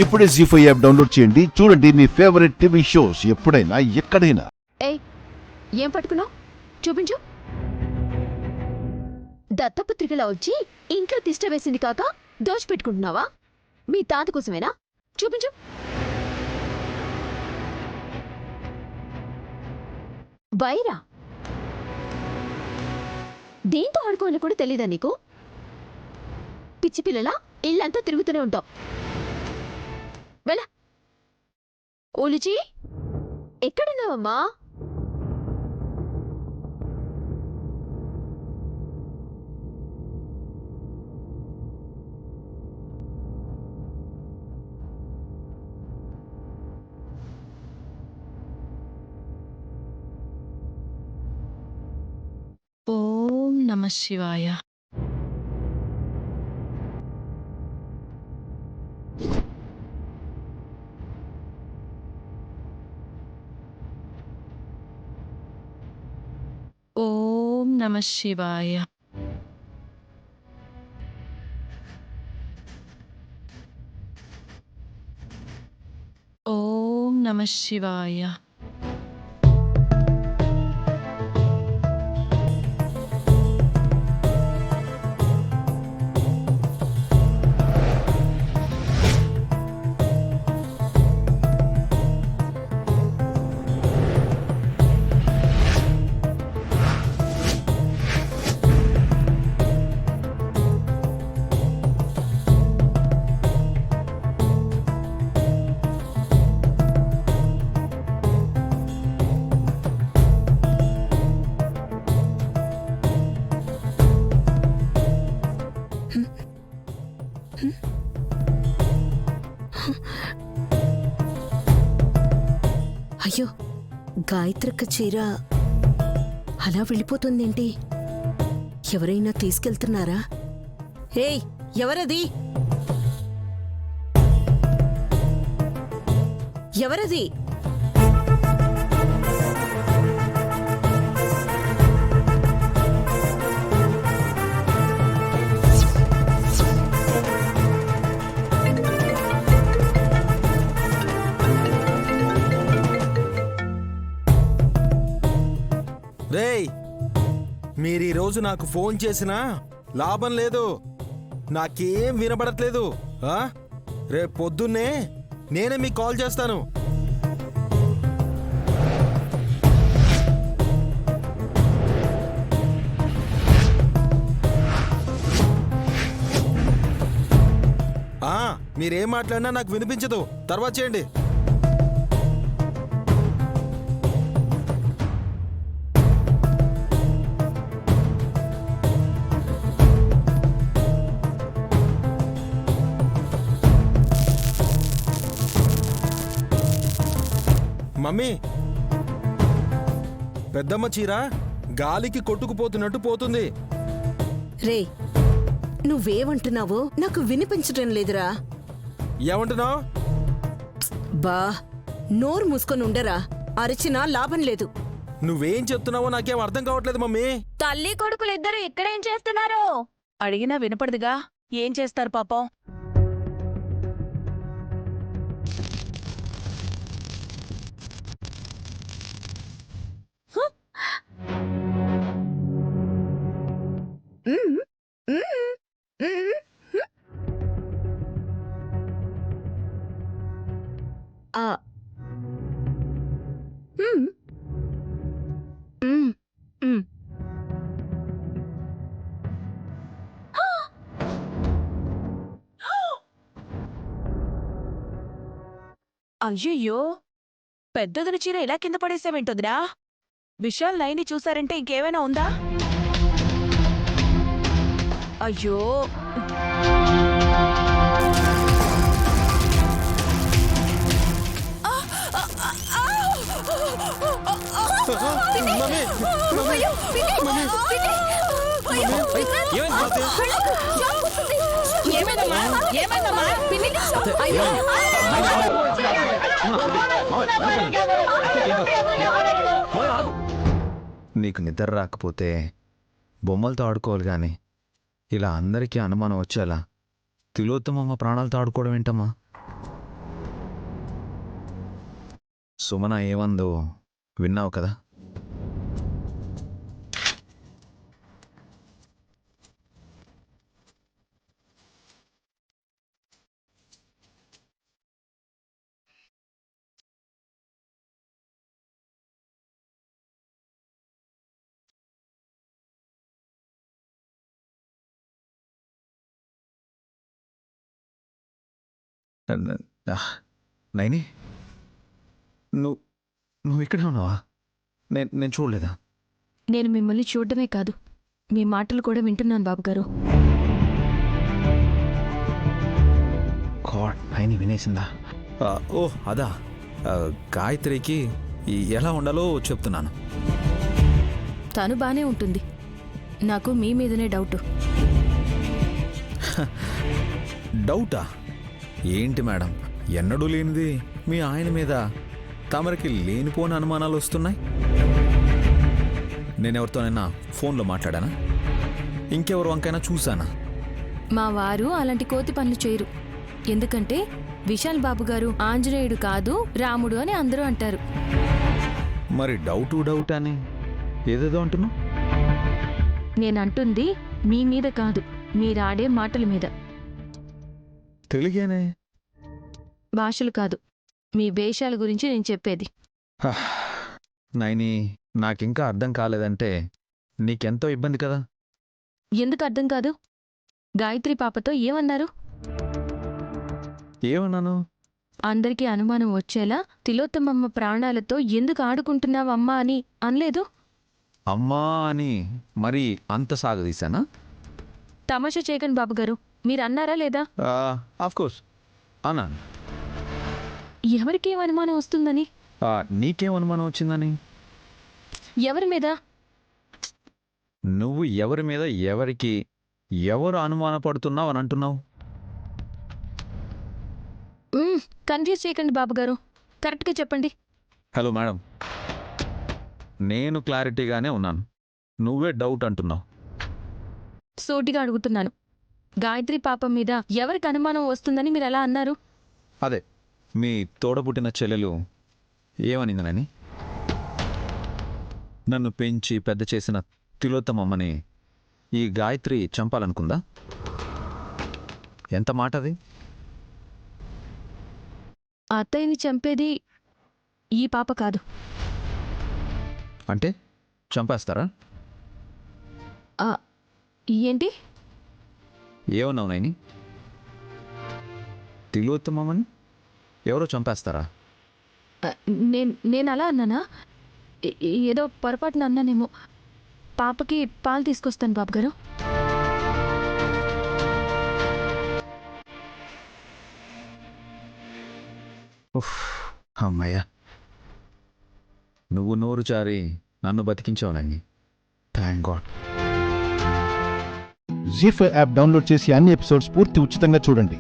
ఇప్పుడే జీ5 app download చేయండి. చూడండి మీ ఫేవరెట్ టీవీ షోస్ ఎప్పుడైనా ఎక్కడైనా. ఏయ్, ఏం పట్టుకున్నావు? చూపించు. దత్తపుత్రికలా వచ్చి ఇంట్లో తిష్ట వేసింది కాక దోచిపెట్టుకుంటున్నావా? మీ తాత కోసమేనా? చూపించు. వైరా దేంతో ఆడుకోవాలో కూడా తెలీదా నీకు? పిచ్చి పిల్లలా ఇల్లంతా తిరుగుతూనే ఉంటావు. వెళ్ళ. ఓలుచి, ఎక్కడున్నావమ్మా? ఓం నమః శివాయ. ఓం నమః శివాయ. ఓం నమః శివాయ. అయ్యో, గాయత్రక్క చీర అలా వెళ్ళిపోతుందేంటి? ఎవరైనా తీసుకెళ్తున్నారా? ఏయ్, ఎవరది? ఎవరది? రేయ్, మీరీరోజు నాకు ఫోన్ చేసినా లాభం లేదు. నాకేం వినబడట్లేదు. రేపు పొద్దున్నే నేనే మీకు కాల్ చేస్తాను. మీరేం మాట్లాడినా నాకు వినిపించదు. తర్వాత చేయండి. మమ్మీ, పెద్దమ్మ చీర గాలికి కొట్టుకుపోతున్నట్టు పోతుంది. రే, నువ్వేమంటున్నావో నాకు వినిపించటం లేదురా. ఏమంటున్నావు? బా, నోరు మూసుకొని ఉండరా. అరిచినా లాభం లేదు. నువ్వేం చెప్తున్నావో నాకేం అర్థం కావట్లేదు మమ్మీ. తల్లి కొడుకులు ఇద్దరు ఇక్కడేం చేస్తున్నారు? అడిగినా వినపడదుగా. ఏం చేస్తారు పాపం? అయ్యయ్యో, పెద్దదిన చీర ఇలా కింద పడేసావేంటొదిరా? విశాల్ నైని చూసారంటే ఇంకేమైనా ఉందా? అయ్యో, నీకు నిద్ర రాకపోతే బొమ్మలతో ఆడుకోవాలి కానీ ఇలా అందరికీ అనుమానం వచ్చేలా తిలోత్తమమ్మ ప్రాణాలతో ఆడుకోవడం ఏంటమ్మా? సుమన ఏమందో విన్నావు కదా? నైని, నువ్వు నువ్వు ఇక్కడే ఉన్నావా? నేను చూడలేదా? నేను మిమ్మల్ని చూడడమే కాదు, మీ మాటలు కూడా వింటున్నాను బాబుగారు. గాడ్, నైని వినేసిందా? ఓ అదా, గాయత్రికి ఎలా ఉండాలో చెప్తున్నాను. తను బానే ఉంటుంది, నాకు మీ మీదనే డౌట్. డౌటా? ఏంటి మేడం, ఎన్నడూ లేనిది మీ ఆయన మీద తమరికి లేనిపోని అనుమానాలు వస్తున్నాయి. నేనెవరితోనైనా ఫోన్లో మాట్లాడానా? ఇంకెవరు వంకైనా చూసానా? మా వారు అలాంటి కోతి పనులు చేయరు. ఎందుకంటే విశాల్ బాబు గారు ఆంజనేయుడు కాదు రాముడు అని అందరూ అంటారు. మరి డౌట్ అని ఏదేదో అంటున్నావు. నేనంటుంది మీ మీద కాదు, మీరాడే మాటల మీద. తెలుగేనే. భాషలు కాదు, మీ వేషాల గురించి నేను చెప్పేది. నైని, నాకింకా అర్థం కాలేదంటే నీకెంతో ఇబ్బంది కదా. ఎందుకు అర్థం కాదు? గాయత్రి పాపతో ఏమన్నారు? ఏమన్నాను? అందరికీ అనుమానం వచ్చేలా తిలోత్తమమ్మ ప్రాణాలతో ఎందుకు ఆడుకుంటున్నావమ్మా అని అనలేదు? అమ్మా అని మరి అంత సాగదీశానా? తమాషా చేయకండి బాబుగారు, మీరు అన్నారా లేదా? ఆఫ్కోర్స్ అన్నాను. ఎవరికేం అనుమానం వస్తుందని? నీకేం అనుమానం వచ్చిందని? ఎవరి మీద? నువ్వు ఎవరి మీద, ఎవరికి, ఎవరు అనుమానపడుతున్నావు అని అంటున్నావు? కన్ఫ్యూజ్ చేయకండి బాబుగారు, కరెక్ట్గా చెప్పండి. హలో మేడం, నేను క్లారిటీగానే ఉన్నాను, నువ్వే డౌట్ అంటున్నావు. సూటిగా అడుగుతున్నాను, గాయత్రి పాపం మీద ఎవరికి అనుమానం వస్తుందని మీరు ఎలా అన్నారు? అదే మీ తోడబుట్టిన చెల్లెలు ఏమనిందనని. నన్ను పెంచి పెద్ద చేసిన తిలోత్తమమ్మని ఈ గాయత్రి చంపాలనుకుందా? ఎంత మాట అది? అత్తయ్యని చంపేది ఈ పాప కాదు. అంటే చంపేస్తారా? ఏంటి? ఏమన్నావు నైని? తిలోత్తమమ్మని ఎవరో చంపేస్తారా? నేను అలా అన్నానా? ఏదో పొరపాటున అన్నానేమో. పాపకి పాలు తీసుకొస్తాను బాబుగారు. అమ్మయ్యా, నువ్వు నోరు జారి నన్ను బతికించావు నన్ను. Thank god. జీ5 యాప్ డౌన్లోడ్ చేసి అన్ని ఎపిసోడ్స్ పూర్తి ఉచితంగా చూడండి.